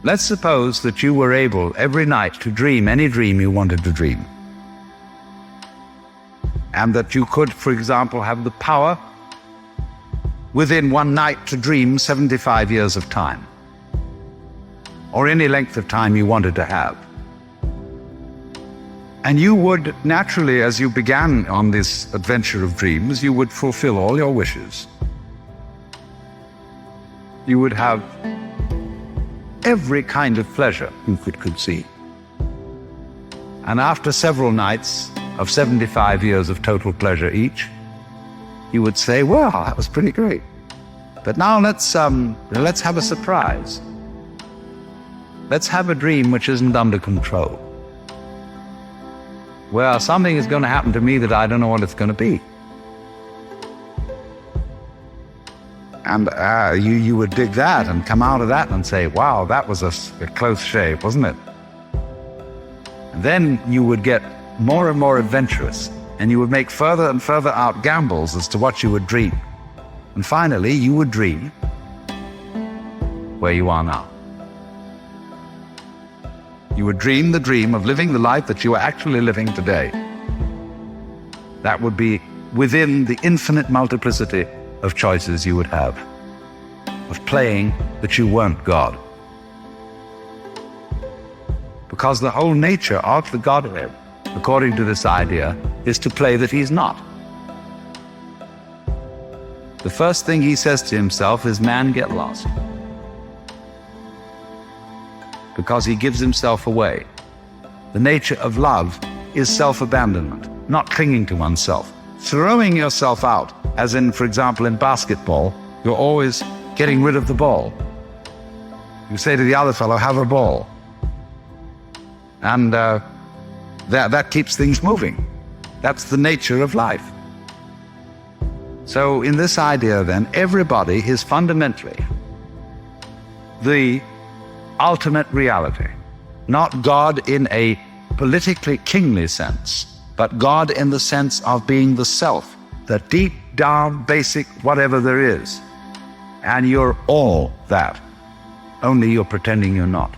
Let's suppose that you were able every night to dream any dream you wanted to dream. And that you could, for example, have the power within one night to dream 75 years of time, or any length of time you wanted to have. And you would naturally, as you began on this adventure of dreams, you would fulfill all your wishes. You would have every kind of pleasure you could conceive. And after several nights of 75 years of total pleasure each, you would say, well, that was pretty great. But now let's have a surprise. Let's have a dream which isn't under control. Well, something is going to happen to me that I don't know what it's going to be. And you would dig that and come out of that and say, wow, that was a close shave, wasn't it? And then you would get more and more adventurous, and you would make further and further out gambles as to what you would dream. And finally, you would dream where you are now. You would dream the dream of living the life that you are actually living today. That would be within the infinite multiplicity of choices you would have, of playing that you weren't God. Because the whole nature of the Godhead, according to this idea, is to play that he's not. The first thing he says to himself is, man, get lost. Because he gives himself away. The nature of love is self-abandonment, not clinging to oneself. Throwing yourself out, as in, for example, in basketball, you're always getting rid of the ball. You say to the other fellow, have a ball. And that keeps things moving. That's the nature of life. So in this idea then, everybody is fundamentally the ultimate reality. Not God in a politically kingly sense, but God in the sense of being the self, the deep down basic whatever there is. And you're all that, only you're pretending you're not.